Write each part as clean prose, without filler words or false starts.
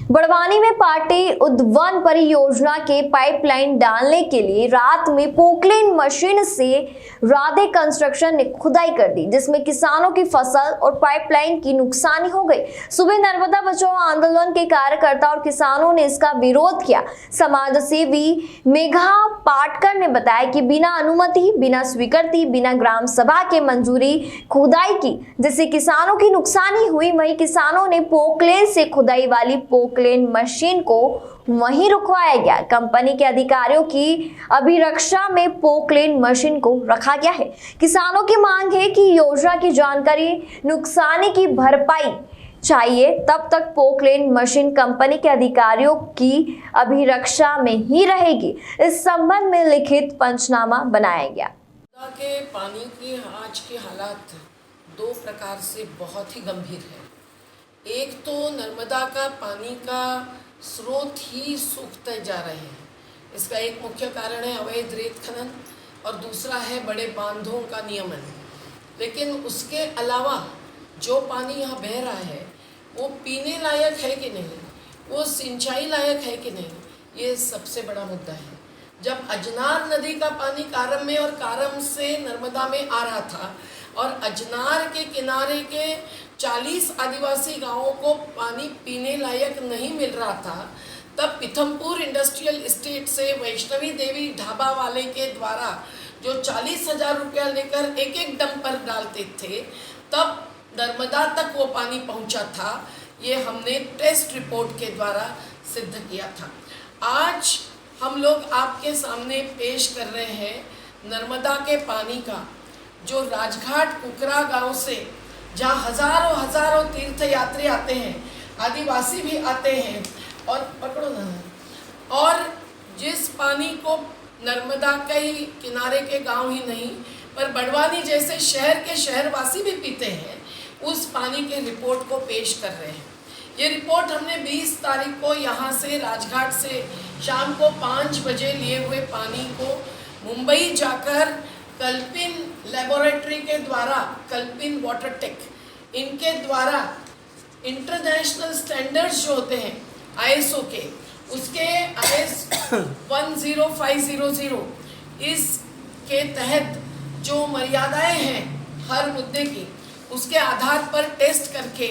बड़वानी में पार्टी उद्वन परियोजना के पाइपलाइन डालने के लिए रात में पोकलेन मशीन से राधे कंस्ट्रक्शन ने खुदाई कर दी, जिसमें किसानों की फसल और पाइपलाइन की नुकसानी हो गई। सुबह नर्मदा बचाओ आंदोलन के कार्यकर्ता और किसानों ने इसका विरोध किया। समाज सेवी मेघा पाटकर ने बताया कि बिना अनुमति, बिना स्वीकृति, बिना ग्राम सभा के मंजूरी खुदाई की, जिससे किसानों की नुकसानी हुई। वहीं किसानों ने पोकलेन से खुदाई वाली पोकलेन मशीन को वहीं रुकवाया गया। कंपनी के अधिकारियों की अभिरक्षा में पोकलेन मशीन को रखा गया है। किसानों की मांग है कि योजना की जानकारी, नुकसानी की भरपाई चाहिए, तब तक पोकलेन मशीन कंपनी के अधिकारियों की अभिरक्षा में ही रहेगी। इस संबंध में लिखित पंचनामा बनाया गया। के पानी की आज के हालात दो प्रकार से बहुत ही गंभीर है। एक तो नर्मदा का पानी का स्रोत ही सूखते जा रहे हैं, इसका एक मुख्य कारण है अवैध रेत खनन और दूसरा है बड़े बांधों का नियमन। लेकिन उसके अलावा जो पानी यहाँ बह रहा है वो पीने लायक है कि नहीं, वो सिंचाई लायक है कि नहीं, ये सबसे बड़ा मुद्दा है। जब अजनार नदी का पानी कारम में और कारम से नर्मदा में आ रहा था और अजनार के किनारे के 40 आदिवासी गांवों को पानी पीने लायक नहीं मिल रहा था, तब पीथमपुर इंडस्ट्रियल एस्टेट से वैष्णवी देवी ढाबा वाले के द्वारा जो 40,000 रुपया लेकर एक एक डंप पर डालते थे, तब नर्मदा तक वो पानी पहुंचा था। ये हमने टेस्ट रिपोर्ट के द्वारा सिद्ध किया था। आज हम लोग आपके सामने पेश कर रहे हैं नर्मदा के पानी का, जो राजघाट कुकरा गांव से, जहाँ हजारों तीर्थ यात्री आते हैं, आदिवासी भी आते हैं और पकड़ो ना, और जिस पानी को नर्मदा के ही किनारे के गांव ही नहीं पर बड़वानी जैसे शहर के शहरवासी भी पीते हैं, उस पानी के रिपोर्ट को पेश कर रहे हैं। ये रिपोर्ट हमने 20 तारीख को यहाँ से राजघाट से शाम को 5 बजे लिए हुए पानी को मुंबई जाकर कल्पिन लेबोरेटरी के द्वारा, कल्पिन वाटर टेक, इनके द्वारा इंटरनेशनल स्टैंडर्ड्स जो होते हैं ISO के, उसके IS 10500 इसके तहत जो मर्यादाएं हैं हर मुद्दे की, उसके आधार पर टेस्ट करके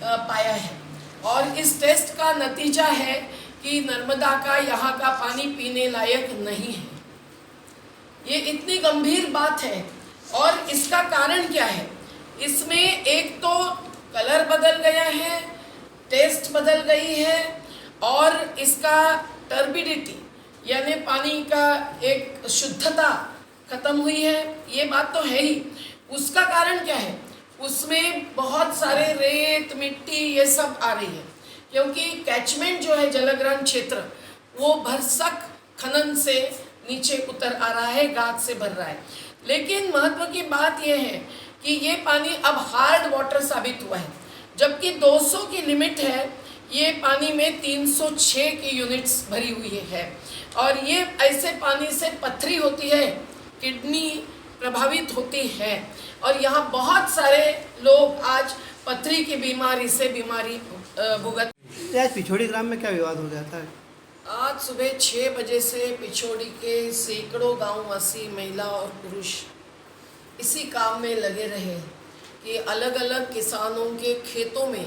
पाया है। और इस टेस्ट का नतीजा है कि नर्मदा का यहाँ का पानी पीने लायक नहीं है। ये इतनी गंभीर बात है और इसका कारण क्या है? इसमें एक तो कलर बदल गया है, टेस्ट बदल गई है और इसका टर्बिडिटी यानी पानी का एक शुद्धता खत्म हुई है। ये बात तो है ही। उसका कारण क्या है? उसमें बहुत सारे रेत, मिट्टी ये सब आ रही है, क्योंकि कैचमेंट जो है जलग्रहण क्षेत्र वो भरसक खनन से नीचे उतर आ रहा है, गाद से भर रहा है। लेकिन महत्व की बात यह है कि ये पानी अब हार्ड वाटर साबित हुआ है, जबकि 200 की लिमिट है, ये पानी में 306 की यूनिट्स भरी हुई है। और ये ऐसे पानी से पथरी होती है, किडनी प्रभावित होती है और यहाँ बहुत सारे लोग आज पथरी की बीमारी से भुगत। आज पिछोड़ी ग्राम में क्या विवाद हो जाता है? आज सुबह 6 बजे से पिछोड़ी के सैकड़ों गांववासी, महिला और पुरुष इसी काम में लगे रहे कि अलग अलग किसानों के खेतों में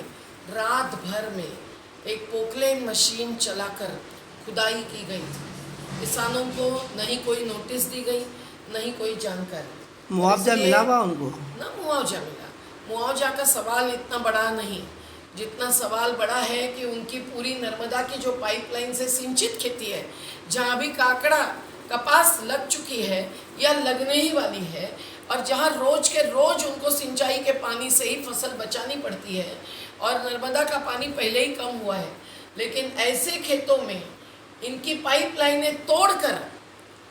रात भर में एक पोकलेन मशीन चलाकर खुदाई की गई। किसानों को नहीं कोई नोटिस दी गई, नहीं कोई जानकारी। मुआवजा मिला हुआ उनको? ना मुआवजा मिला। मुआवजा का सवाल इतना बड़ा नहीं, जितना सवाल बड़ा है कि उनकी पूरी नर्मदा की जो पाइपलाइन से सिंचित खेती है, जहाँ भी काकड़ा कपास लग चुकी है या लगने ही वाली है, और जहाँ रोज के रोज उनको सिंचाई के पानी से ही फसल बचानी पड़ती है, और नर्मदा का पानी पहले ही कम हुआ है, लेकिन ऐसे खेतों में इनकी पाइपलाइनें तोड़कर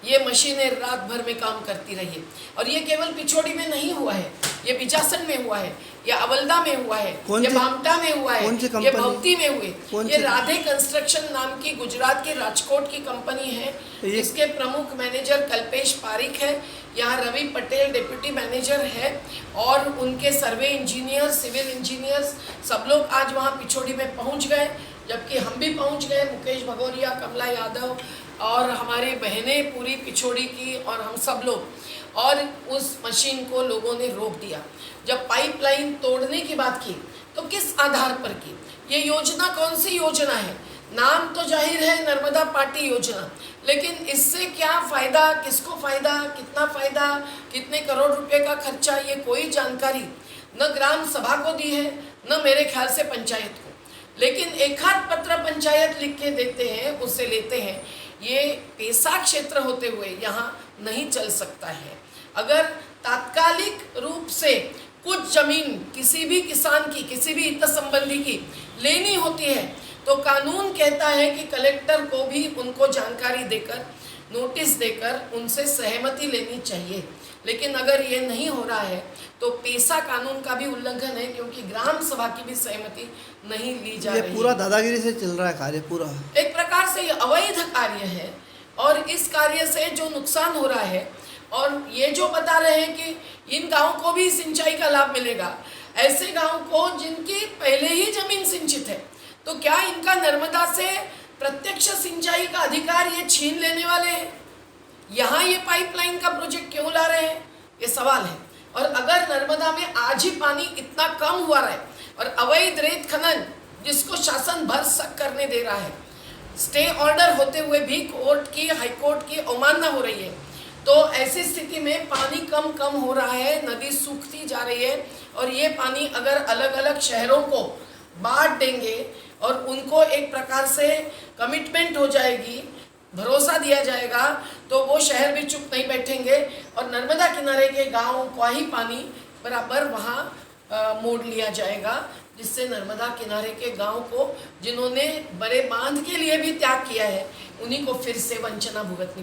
ये मशीनें रात भर में काम करती रही। और ये केवल पिछोड़ी में नहीं हुआ है, ये बिजासन में हुआ है, या अवल्दा में हुआ है, कौन ये सी- बामटा में हुआ है, कौन सी ये कंपनी? भवती में हुए। कौन ये सी- राधे कंस्ट्रक्शन नाम की गुजरात के राजकोट की कंपनी है। ये- इसके प्रमुख मैनेजर कल्पेश पारिक है। यहाँ रवि पटेल डिप्यूटी मैनेजर है, और उनके सर्वे इंजीनियर, सिविल इंजीनियर्स सब लोग आज वहाँ पिछोड़ी में पहुँच गए, जबकि हम भी पहुँच गए, मुकेश भगोरिया, कमला यादव और हमारी बहनें पूरी पिछोड़ी की और हम सब लोग, और उस मशीन को लोगों ने रोक दिया। जब पाइपलाइन तोड़ने की बात की तो किस आधार पर की? ये योजना कौन सी योजना है? नाम तो जाहिर है नर्मदा पार्टी योजना, लेकिन इससे क्या फ़ायदा, किसको फ़ायदा, कितना फ़ायदा, कितने करोड़ रुपए का खर्चा, ये कोई जानकारी न ग्राम सभा को दी है, न मेरे ख्याल से पंचायत को। लेकिन एक आध पत्र पंचायत लिख के देते हैं, उससे लेते हैं। ये पेशा क्षेत्र होते हुए यहाँ नहीं चल सकता है। अगर तात्कालिक रूप से कुछ जमीन किसी भी किसान की, किसी भी हित संबंधी की लेनी होती है, तो कानून कहता है कि कलेक्टर को भी उनको जानकारी देकर, नोटिस देकर उनसे सहमति लेनी चाहिए। लेकिन अगर ये नहीं हो रहा है तो पेशा कानून का भी उल्लंघन है, क्योंकि ग्राम सभा की भी सहमति नहीं ली जा ये रही पूरा है। दादागिरी से चल रहा है कार्य पूरा। एक प्रकार से ये अवैध कार्य है, और इस कार्य से जो नुकसान हो रहा है, और ये जो बता रहे हैं कि इन गाँव को भी सिंचाई का लाभ मिलेगा, ऐसे गाँव को जिनकी पहले ही जमीन सिंचित है, तो क्या इनका नर्मदा से प्रत्यक्ष सिंचाई का अधिकार ये छीन लेने वाले हैं? यहाँ ये पाइपलाइन का प्रोजेक्ट क्यों ला रहे हैं, ये सवाल है। और अगर नर्मदा में आज ही पानी इतना कम हुआ रहा है, और अवैध रेत खनन जिसको शासन भर सक करने दे रहा है, स्टे ऑर्डर होते हुए भी कोर्ट की, हाई कोर्ट की अवमानना हो रही है, तो ऐसी स्थिति में पानी कम हो रहा है, नदी सूखती जा रही है, और ये पानी अगर अलग अलग शहरों को बांट देंगे और उनको एक प्रकार से कमिटमेंट हो जाएगी, भरोसा दिया जाएगा, तो वो शहर भी चुप नहीं बैठेंगे, और नर्मदा किनारे के गाँव का ही पानी बराबर वहाँ मोड़ लिया जाएगा, जिससे नर्मदा किनारे के गांव को, जिन्होंने बड़े बांध के लिए भी त्याग किया है, उन्हीं को फिर से वंचना भुगतनी